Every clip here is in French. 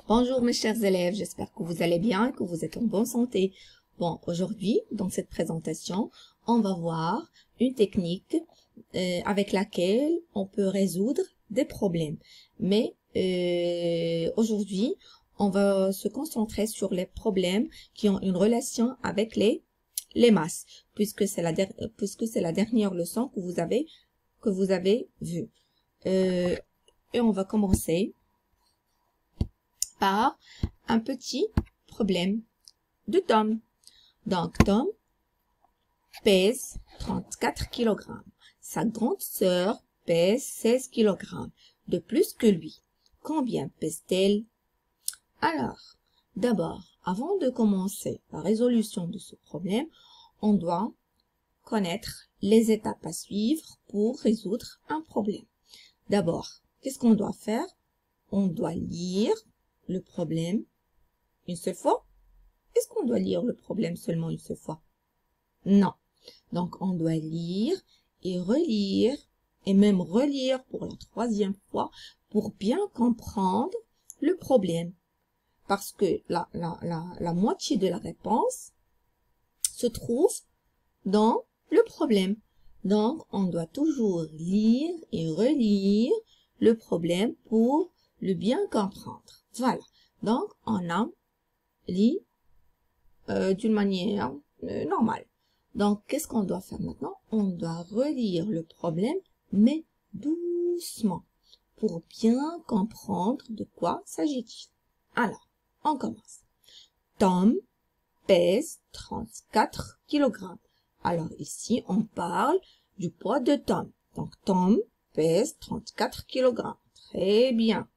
Bonjour mes chers élèves, j'espère que vous allez bien et que vous êtes en bonne santé. Bon, aujourd'hui, dans cette présentation, on va voir une technique avec laquelle on peut résoudre des problèmes. Mais aujourd'hui, on va se concentrer sur les problèmes qui ont une relation avec les masses, puisque c'est la dernière leçon que vous avez vue. Et on va commencer par un petit problème de Tom. Donc, Tom pèse 34 kg. Sa grande sœur pèse 16 kg de plus que lui. Combien pèse-t-elle? Alors, d'abord, avant de commencer la résolution de ce problème, on doit connaître les étapes à suivre pour résoudre un problème. D'abord, qu'est-ce qu'on doit faire? On doit lire le problème une seule fois. Est-ce qu'on doit lire le problème seulement une seule fois? Non. Donc, on doit lire et relire et même relire pour la troisième fois pour bien comprendre le problème. Parce que la moitié de la réponse se trouve dans le problème. Donc, on doit toujours lire et relire le problème pour le bien comprendre. Voilà. Donc, on a lu d'une manière normale. Donc, qu'est-ce qu'on doit faire maintenant? On doit relire le problème, mais doucement, pour bien comprendre de quoi s'agit-il. Alors, on commence. Tom pèse 34 kg. Alors, ici, on parle du poids de Tom. Donc, Tom pèse 34 kg. Très bien.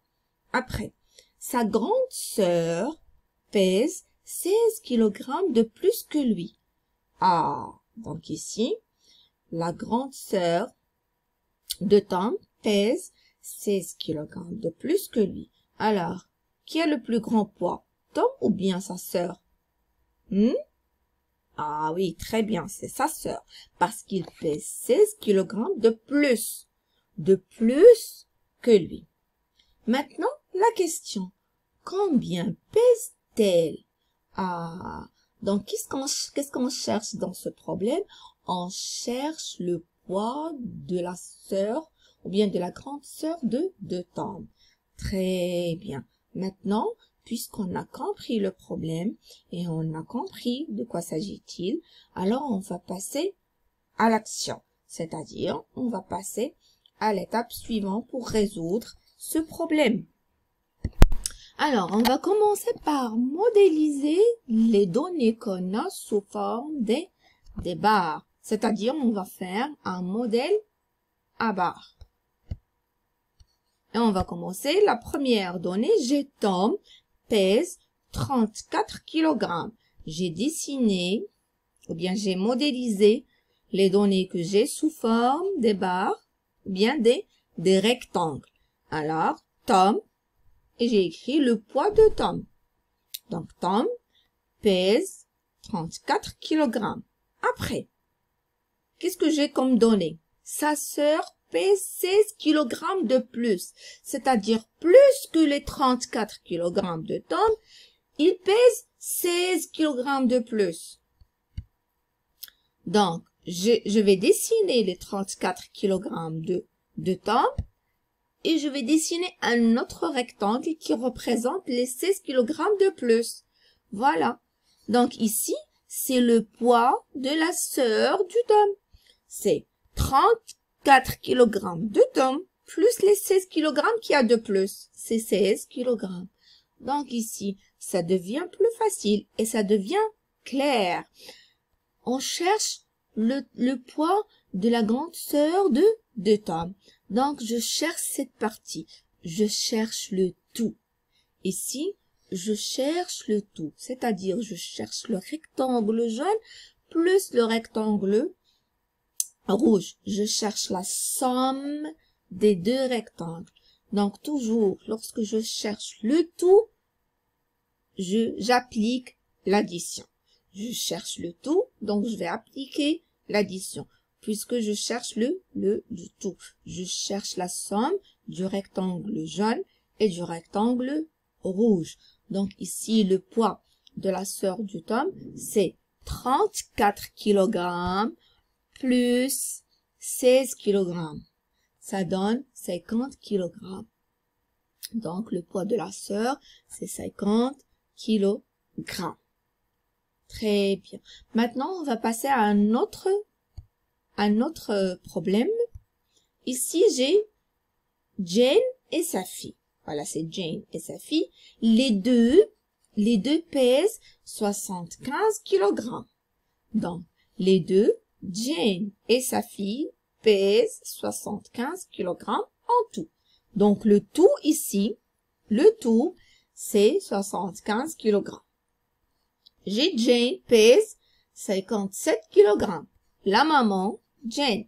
Après, sa grande sœur pèse 16 kg de plus que lui. Ah, donc ici, la grande sœur de Tom pèse 16 kg de plus que lui. Alors, qui a le plus grand poids, Tom ou bien sa sœur? Ah oui, très bien, c'est sa sœur, parce qu'il pèse 16 kg de plus que lui. Maintenant, la question, combien pèse-t-elle? Ah, donc qu'est-ce qu'on cherche dans ce problème? On cherche le poids de la sœur ou bien de la grande sœur de Tom. Très bien. Maintenant, puisqu'on a compris le problème et on a compris de quoi s'agit-il, alors on va passer à l'action. C'est-à-dire, on va passer à l'étape suivante pour résoudre ce problème. Alors, on va commencer par modéliser les données qu'on a sous forme des barres. C'est-à-dire, on va faire un modèle à barres. Et on va commencer. La première donnée, Tom pèse 34 kg. J'ai dessiné, ou bien j'ai modélisé les données que j'ai sous forme des barres, ou bien des rectangles. Alors, Tom, et j'ai écrit le poids de Tom. Donc, Tom pèse 34 kg. Après, qu'est-ce que j'ai comme donnée? Sa sœur pèse 16 kg de plus. C'est-à-dire plus que les 34 kg de Tom, il pèse 16 kg de plus. Donc, je vais dessiner les 34 kg de Tom. Et je vais dessiner un autre rectangle qui représente les 16 kg de plus. Voilà. Donc ici, c'est le poids de la sœur du Tom. C'est 34 kg de Tom plus les 16 kg qu'il y a de plus. C'est 16 kg. Donc ici, ça devient plus facile et ça devient clair. On cherche le poids de la grande sœur de Tom. Donc, je cherche cette partie. Je cherche le tout. Ici, je cherche le tout. C'est-à-dire, je cherche le rectangle jaune plus le rectangle rouge. Je cherche la somme des deux rectangles. Donc, toujours, lorsque je cherche le tout, j'applique l'addition. Je cherche le tout, donc je vais appliquer l'addition. Puisque je cherche le tout. Je cherche la somme du rectangle jaune et du rectangle rouge. Donc ici, le poids de la sœur du Tom, c'est 34 kg plus 16 kg. Ça donne 50 kg. Donc, le poids de la sœur, c'est 50 kg. Très bien. Maintenant, on va passer à un autre problème. Ici, j'ai Jane et sa fille. Voilà, c'est Jane et sa fille. Les deux pèsent 75 kg. Donc, les deux, Jane et sa fille, pèsent 75 kg en tout. Donc, le tout ici, c'est 75 kg. J'ai Jane pèse 57 kg. La maman, Jane,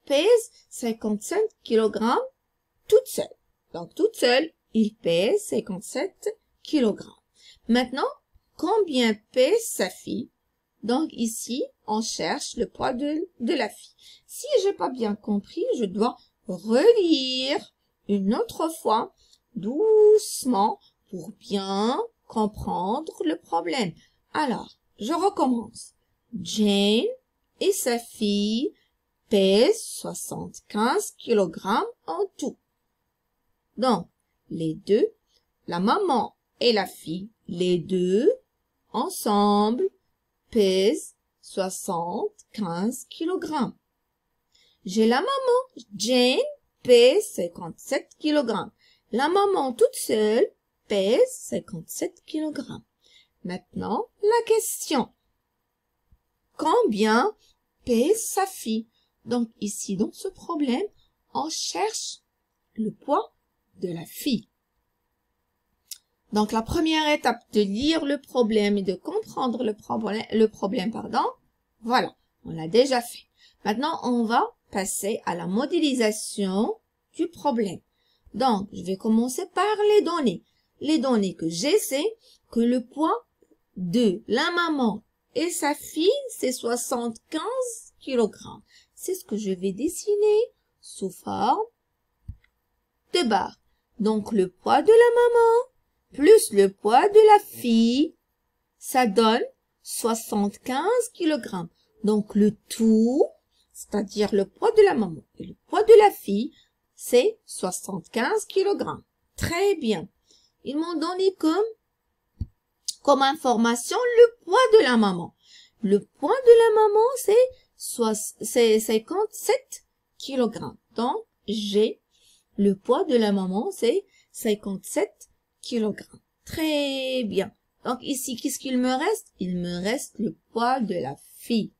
pèse 55 kg toute seule. Donc, toute seule, il pèse 57 kg. Maintenant, combien pèse sa fille? Donc, ici, on cherche le poids de la fille. Si j'ai pas bien compris, je dois relire une autre fois, doucement, pour bien comprendre le problème. Alors, je recommence. Jane et sa fille pèsent 75 kg en tout. Donc, les deux, la maman et la fille, les deux, ensemble, pèsent 75 kg. J'ai la maman, Jane, pèse 57 kg. La maman toute seule pèse 57 kg. Maintenant, la question. Combien pèse sa fille? Donc ici, dans ce problème, on cherche le poids de la fille. Donc la première étape de lire le problème et de comprendre le problème, voilà, on l'a déjà fait. Maintenant, on va passer à la modélisation du problème. Donc, je vais commencer par les données. Les données que j'ai, c'est que le poids de la maman et sa fille, c'est 75 kg. C'est ce que je vais dessiner sous forme de barre. Donc, le poids de la maman plus le poids de la fille, ça donne 75 kg. Donc, le tout, c'est-à-dire le poids de la maman et le poids de la fille, c'est 75 kg. Très bien. Ils m'ont donné comme information le poids de la maman. Le poids de la maman, c'est 57 kg. Donc, j'ai le poids de la maman, c'est 57 kg. Très bien. Donc, ici, qu'est-ce qu'il me reste? Il me reste le poids de la fille.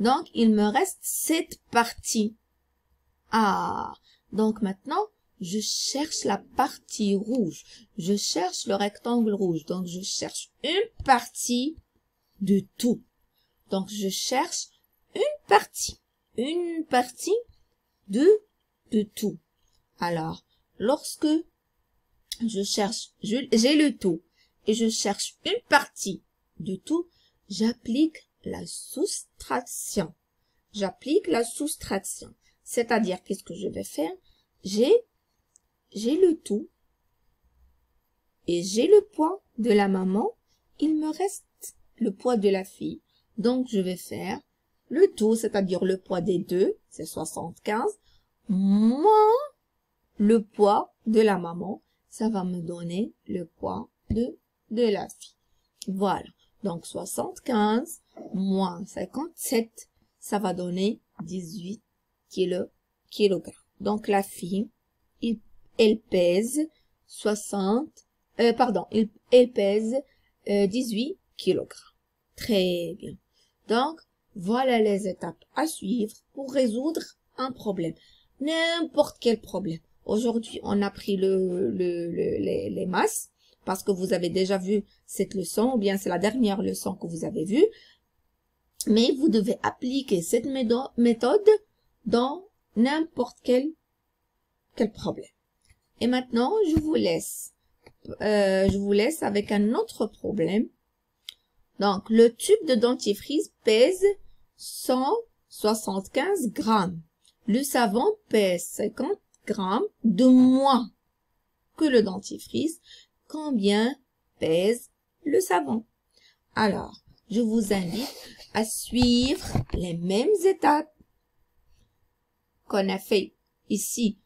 Donc, il me reste cette partie. Ah, donc maintenant, je cherche la partie rouge. Je cherche le rectangle rouge. Donc, je cherche une partie de tout. Donc, je cherche une partie de tout. Alors, lorsque je cherche, j'ai le tout et je cherche une partie de tout, j'applique la soustraction. C'est-à-dire, qu'est-ce que je vais faire? J'ai le tout et j'ai le poids de la maman. Il me reste le poids de la fille. Donc, je vais faire le tout, c'est-à-dire le poids des deux, c'est 75, moins le poids de la maman. Ça va me donner le poids de la fille. Voilà. Donc, 75 moins 57, ça va donner 18 kg. Donc, la fille, elle pèse elle pèse 18 kg. Très bien. Donc, voilà les étapes à suivre pour résoudre un problème. N'importe quel problème. Aujourd'hui, on a pris les masses parce que vous avez déjà vu cette leçon ou bien c'est la dernière leçon que vous avez vue. Mais vous devez appliquer cette méthode dans n'importe quel problème. Et maintenant, je vous laisse avec un autre problème. Donc, le tube de dentifrice pèse 175 grammes. Le savon pèse 50 grammes de moins que le dentifrice. combien pèse le savon. Alors, je vous invite à suivre les mêmes étapes qu'on a fait ici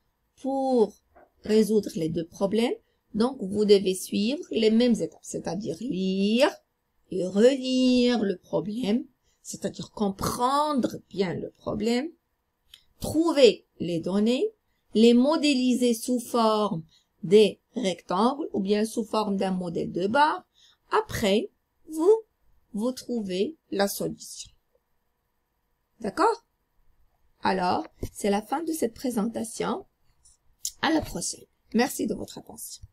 pour résoudre les deux problèmes. Donc, vous devez suivre les mêmes étapes, c'est-à-dire lire et relire le problème, c'est-à-dire comprendre bien le problème, trouver les données, les modéliser sous forme des rectangles ou bien sous forme d'un modèle de barre. Après, vous trouvez la solution. D'accord? Alors, c'est la fin de cette présentation. À la prochaine. Merci de votre attention.